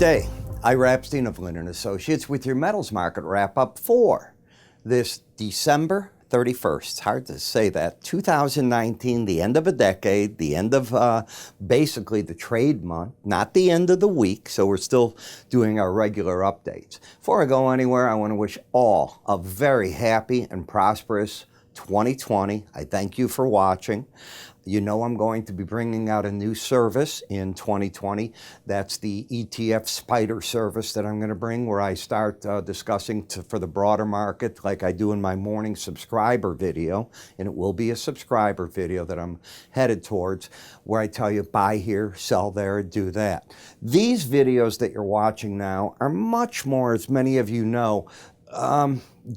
day. Ira Epstein of Linn & Associates with your metals market wrap-up for this December 31st. It's hard to say that. 2019, the end of a decade, the end of basically the trade month, not the end of the week, so we're still doing our regular updates. Before I go anywhere, I want to wish all a very happy and prosperous 2020. I thank you for watching. You know I'm going to be bringing out a new service in 2020. That's the ETF Spider service that I'm going to bring, where I start discussing for the broader market like I do in my morning subscriber video. And it will be a subscriber video that I'm headed towards, where I tell you buy here, sell there, do that. These videos that you're watching now are much more, as many of you know,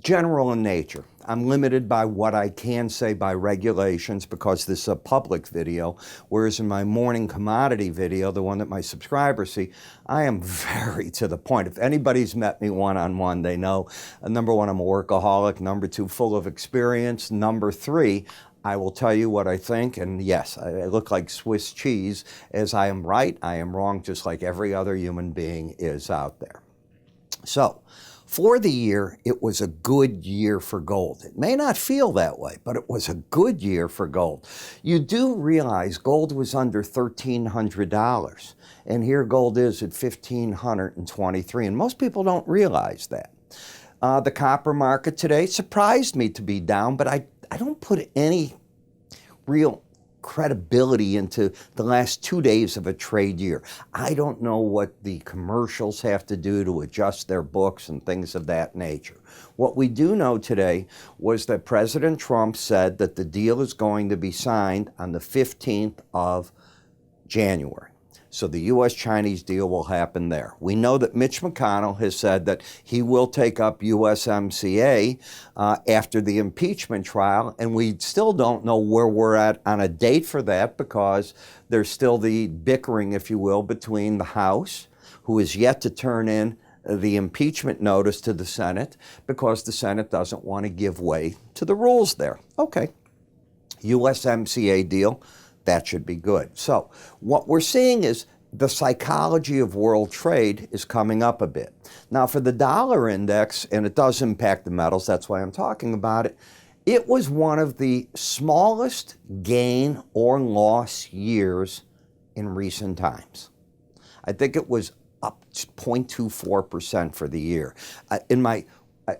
general in nature. I'm limited by what I can say by regulations because this is a public video, whereas in my morning commodity video, the one that my subscribers see, I am very to the point. If anybody's met me one-on-one, they know, number one, I'm a workaholic, number two, full of experience, number three, I will tell you what I think, and yes, I look like Swiss cheese. As I am right, I am wrong, just like every other human being is out there. So, for the year, it was a good year for gold. It may not feel that way, but it was a good year for gold. You do realize gold was under $1,300, and here gold is at $1,523, and most people don't realize that. The copper market today surprised me to be down, but I don't put any real credibility into the last 2 days of a trade year. I don't know what the commercials have to do to adjust their books and things of that nature. What we do know today was that President Trump said that the deal is going to be signed on the 15th of January. So the U.S.-Chinese deal will happen there. We know that Mitch McConnell has said that he will take up USMCA after the impeachment trial, and we still don't know where we're at on a date for that because there's still the bickering, if you will, between the House, who is yet to turn in the impeachment notice to the Senate because the Senate doesn't want to give way to the rules there. Okay, USMCA deal. That should be good. So what we're seeing is the psychology of world trade is coming up a bit. Now for the dollar index, and it does impact the metals, that's why I'm talking about it, it was one of the smallest gain or loss years in recent times. I think it was up 0.24% for the year.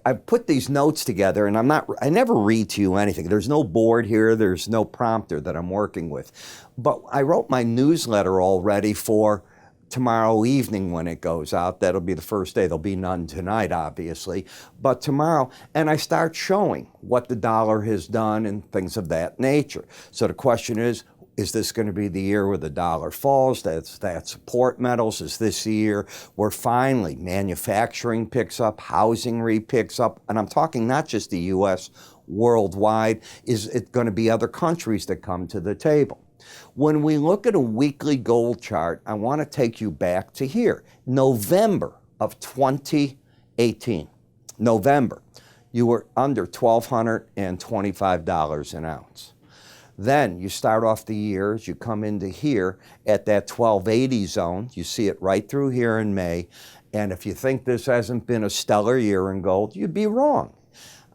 I put these notes together, and I never read to you anything. There's no board here. There's no prompter that I'm working with. But I wrote my newsletter already for tomorrow evening when it goes out. That'll be the first day. There'll be none tonight, obviously. But tomorrow, and I start showing what the dollar has done and things of that nature. So the question is this going to be the year where the dollar falls? That support metals. Is this the year where finally manufacturing picks up, housing picks up? And I'm talking not just the U.S., worldwide. Is it going to be other countries that come to the table? When we look at a weekly gold chart, I want to take you back to here, November of 2018. November, you were under $1,225 an ounce. Then you start off the year, as you come into here at that 1280 zone. You see it right through here in May. And if you think this hasn't been a stellar year in gold, you'd be wrong.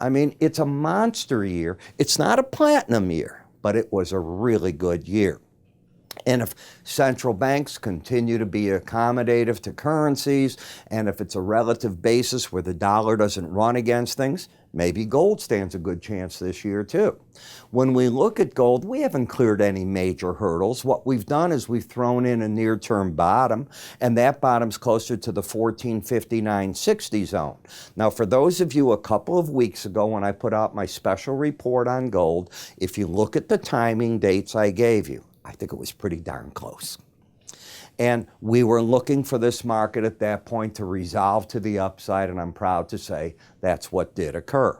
I mean, it's a monster year. It's not a platinum year, but it was a really good year. And if central banks continue to be accommodative to currencies, and if it's a relative basis where the dollar doesn't run against things, maybe gold stands a good chance this year too. When we look at gold, we haven't cleared any major hurdles. What we've done is we've thrown in a near-term bottom, and that bottom's closer to the 1459.60 zone. Now, for those of you a couple of weeks ago when I put out my special report on gold, if you look at the timing dates I gave you, I think it was pretty darn close. And we were looking for this market at that point to resolve to the upside, and I'm proud to say that's what did occur.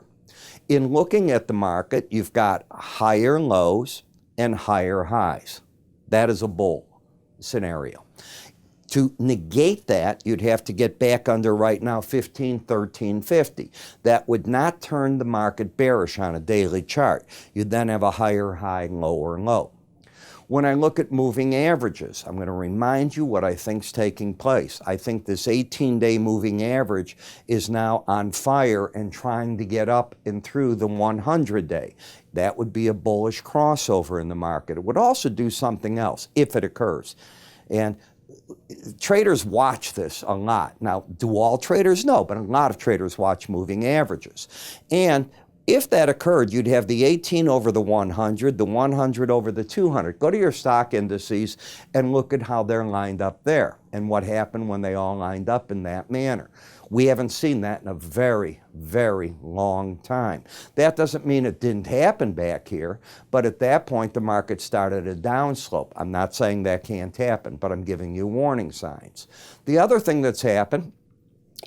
In looking at the market, you've got higher lows and higher highs. That is a bull scenario. To negate that, you'd have to get back under right now 1350. That would not turn the market bearish on a daily chart. You'd then have a higher high, lower low. When I look at moving averages, I'm going to remind you what I think is taking place. I think this 18-day moving average is now on fire and trying to get up and through the 100-day. That would be a bullish crossover in the market. It would also do something else if it occurs. And traders watch this a lot. Now, do all traders? No, but a lot of traders watch moving averages. And if that occurred, you'd have the 18 over the 100 over the 200. Go to your stock indices and look at how they're lined up there and what happened when they all lined up in that manner. We haven't seen that in a very, very long time. That doesn't mean it didn't happen back here, but at that point the market started a downslope. I'm not saying that can't happen, but I'm giving you warning signs. The other thing that's happened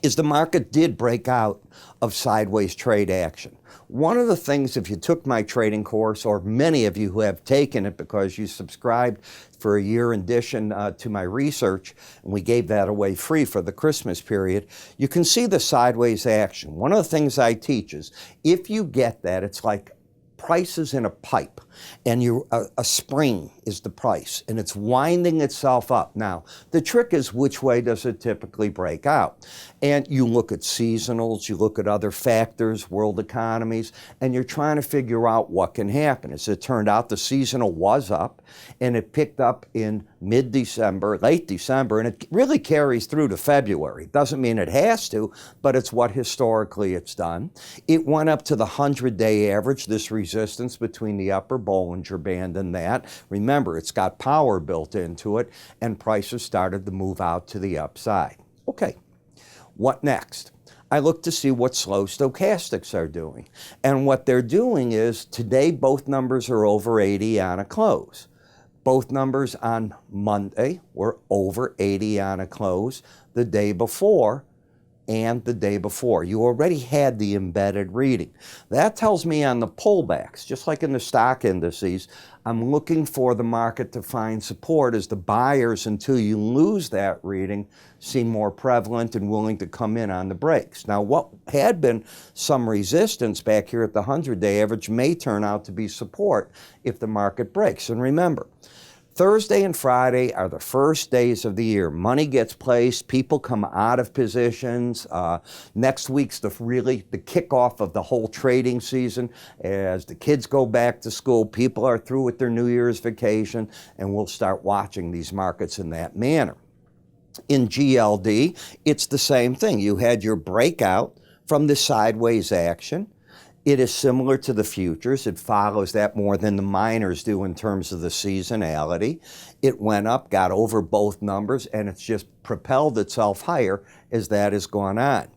is the market did break out of sideways trade action. One of the things, if you took my trading course, or many of you who have taken it because you subscribed for a year in addition to my research, and we gave that away free for the Christmas period, you can see the sideways action. One of the things I teach is, if you get that, it's like prices in a pipe, and a spring is the price, and it's winding itself up. Now, the trick is, which way does it typically break out? And you look at seasonals, you look at other factors, world economies, and you're trying to figure out what can happen. As it turned out, the seasonal was up, and it picked up in mid-December, late December, and it really carries through to February. It doesn't mean it has to, but it's what historically it's done. It went up to the 100-day average, this resistance between the upper Bollinger Band and that. Remember, it's got power built into it, and prices started to move out to the upside. Okay, what next? I look to see what slow stochastics are doing. And what they're doing is, today both numbers are over 80 on a close. Both numbers on Monday were over 80 on a close. The day before and the day before, you already had the embedded reading. That tells me on the pullbacks, just like in the stock indices, I'm looking for the market to find support as the buyers, until you lose that reading, seem more prevalent and willing to come in on the breaks. Now, what had been some resistance back here at the 100-day average may turn out to be support if the market breaks. And remember, Thursday and Friday are the first days of the year. Money gets placed, people come out of positions. Next week's the kickoff of the whole trading season. As the kids go back to school, people are through with their New Year's vacation, and we'll start watching these markets in that manner. In GLD, it's the same thing. You had your breakout from the sideways action. It is similar to the futures. It follows that more than the minors do in terms of the seasonality. It went up, got over both numbers, and it's just propelled itself higher as that has gone on.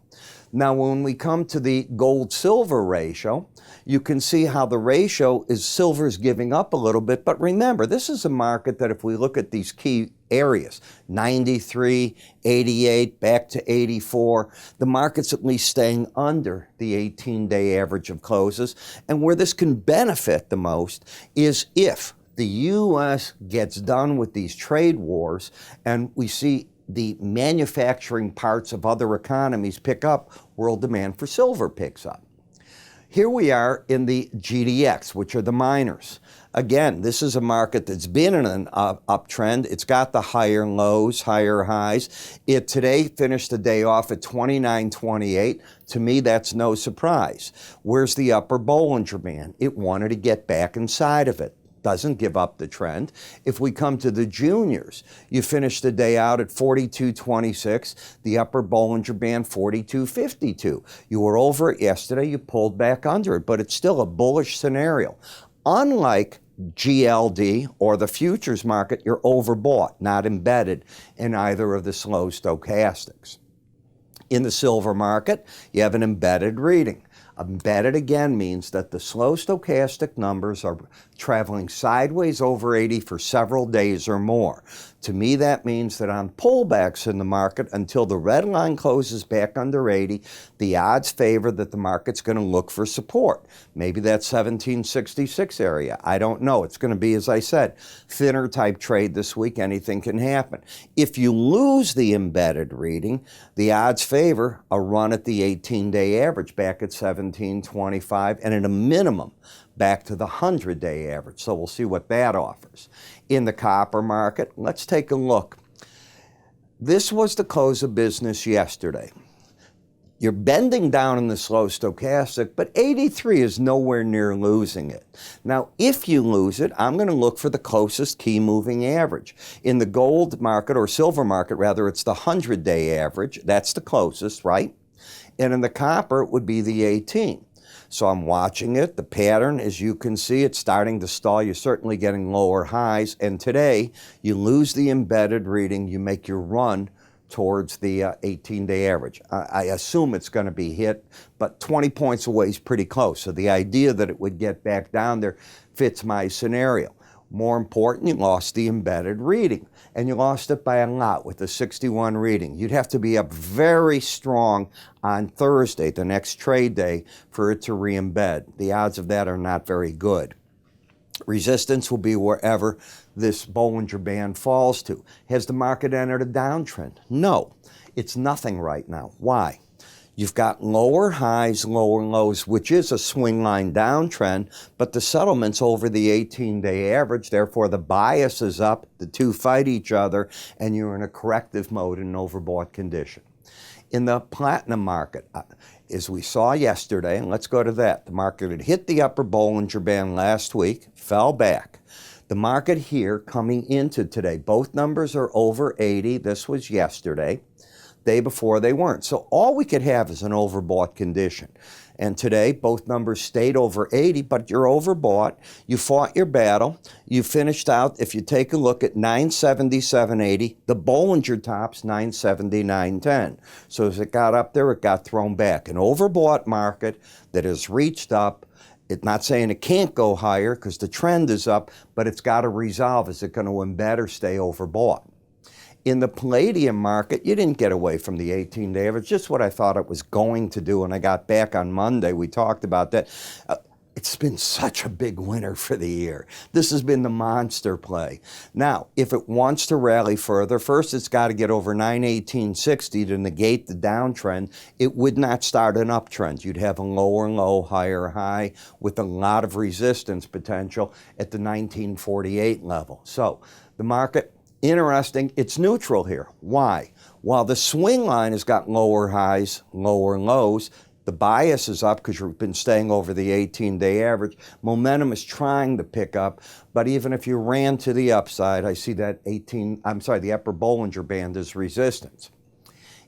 Now, when we come to the gold-silver ratio, you can see how the ratio is silver's giving up a little bit. But remember, this is a market that, if we look at these key areas, 93, 88, back to 84, the market's at least staying under the 18-day average of closes. And where this can benefit the most is if the U.S. gets done with these trade wars and we see the manufacturing parts of other economies pick up, world demand for silver picks up. Here we are in the GDX, which are the miners. Again, this is a market that's been in an uptrend. It's got the higher lows, higher highs. It today finished the day off at 29.28. To me, that's no surprise. Where's the upper Bollinger Band? It wanted to get back inside of it. Doesn't give up the trend. If we come to the juniors, you finish the day out at 42.26, the upper Bollinger Band 42.52. You were over it yesterday, you pulled back under it, but it's still a bullish scenario. Unlike GLD or the futures market, you're overbought, not embedded in either of the slow stochastics. In the silver market, you have an embedded reading. Embedded again means that the slow stochastic numbers are traveling sideways over 80 for several days or more. To me, that means that on pullbacks in the market, until the red line closes back under 80, the odds favor that the market's going to look for support. Maybe that's 1766 area. I don't know. It's going to be, as I said, thinner type trade this week. Anything can happen. If you lose the embedded reading, the odds favor a run at the 18-day average back at 1725, and at a minimum, back to the 100-day average. So we'll see what that offers. In the copper market, let's take a look. This was the close of business yesterday. You're bending down in the slow stochastic, but 83 is nowhere near losing it. Now, if you lose it, I'm going to look for the closest key moving average. In the gold market, or silver market rather, it's the 100-day average. That's the closest, right? And in the copper, it would be the 18. So I'm watching it. The pattern, as you can see, it's starting to stall. You're certainly getting lower highs. And today, you lose the embedded reading. You make your run towards the 18-day average. I assume it's going to be hit, but 20 points away is pretty close. So the idea that it would get back down there fits my scenario. More important, you lost the embedded reading, and you lost it by a lot with the 61 reading. You'd have to be up very strong on Thursday, the next trade day, for it to re-embed. The odds of that are not very good. Resistance will be wherever this Bollinger Band falls to. Has the market entered a downtrend? No, it's nothing right now. Why? You've got lower highs, lower lows, which is a swing line downtrend, but the settlement's over the 18-day average, therefore the bias is up, the two fight each other, and you're in a corrective mode in an overbought condition. In the platinum market, as we saw yesterday, and let's go to that, the market had hit the upper Bollinger Band last week, fell back. The market here coming into today, both numbers are over 80. This was yesterday. Day before they weren't. So all we could have is an overbought condition. And today, both numbers stayed over 80, but you're overbought. You fought your battle. You finished out, if you take a look at 977.80, the Bollinger top's 979.10. So as it got up there, it got thrown back. An overbought market that has reached up. It's not saying it can't go higher because the trend is up, but it's got to resolve. Is it going to embed or stay overbought? In the palladium market, you didn't get away from the 18-day average, just what I thought it was going to do. When I got back on Monday, we talked about that. It's been such a big winner for the year. This has been the monster play. Now, if it wants to rally further, first it's got to get over 918.60 to negate the downtrend. It would not start an uptrend. You'd have a lower low, higher high with a lot of resistance potential at the 1948 level. So the market, interesting, it's neutral here. Why? While the swing line has got lower highs, lower lows, the bias is up because you've been staying over the 18-day average. Momentum is trying to pick up, but even if you ran to the upside, I see that the upper Bollinger Band is resistance.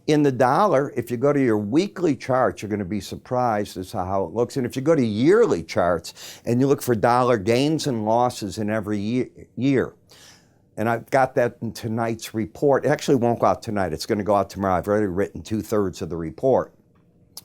In the dollar, if you go to your weekly charts, you're going to be surprised as to how it looks. And if you go to yearly charts and you look for dollar gains and losses in every year, and I've got that in tonight's report. It actually won't go out tonight. It's going to go out tomorrow. I've already written 2/3 of the report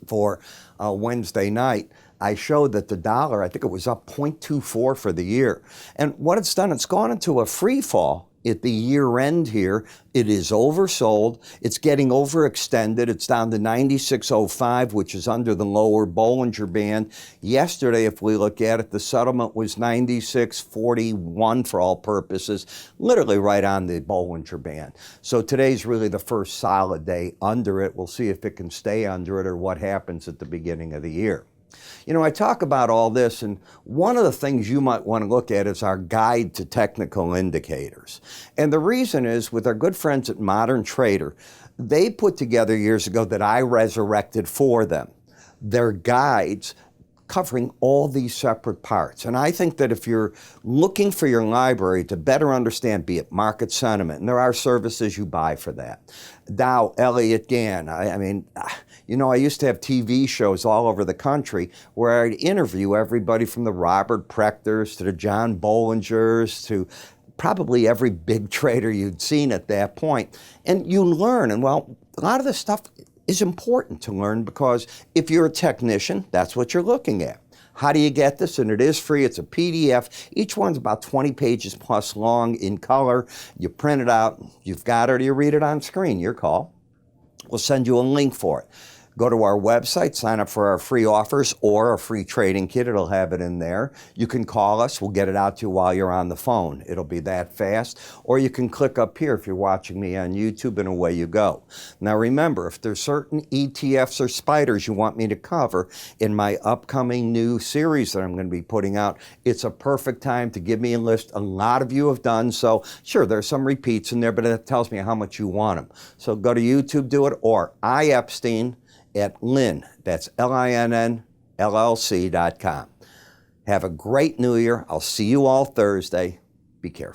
for Wednesday night. I showed that the dollar, I think it was up 0.24 for the year. And what it's done, it's gone into a free fall at the year end here. It is oversold. It's getting overextended. It's down to 96.05, which is under the lower Bollinger Band. Yesterday, if we look at it, the settlement was 96.41 for all purposes, literally right on the Bollinger Band. So today's really the first solid day under it. We'll see if it can stay under it or what happens at the beginning of the year. You know, I talk about all this, and one of the things you might want to look at is our guide to technical indicators. And the reason is, with our good friends at Modern Trader, they put together years ago that I resurrected for them, their guides covering all these separate parts. And I think that if you're looking for your library to better understand, be it market sentiment, and there are services you buy for that, Dow, Elliott, Gann, I used to have TV shows all over the country where I'd interview everybody from the Robert Prechters to the John Bollingers to probably every big trader you'd seen at that point. And you learn, and well, a lot of this stuff is important to learn because if you're a technician, that's what you're looking at. How do you get this? And it is free. It's a PDF. Each one's about 20 pages plus long in color. You print it out. You've got it or you read it on screen. Your call. We'll send you a link for it. Go to our website, sign up for our free offers or a free trading kit. It'll have it in there. You can call us. We'll get it out to you while you're on the phone. It'll be that fast. Or you can click up here if you're watching me on YouTube, and away you go. Now remember, if there's certain ETFs or spiders you want me to cover in my upcoming new series that I'm going to be putting out, it's a perfect time to give me a list. A lot of you have done so. Sure, there's some repeats in there, but it tells me how much you want them. So go to YouTube, do it, or Ira Epstein at Linn, that's Linn, LLC.com. Have a great New Year. I'll see you all Thursday. Be careful.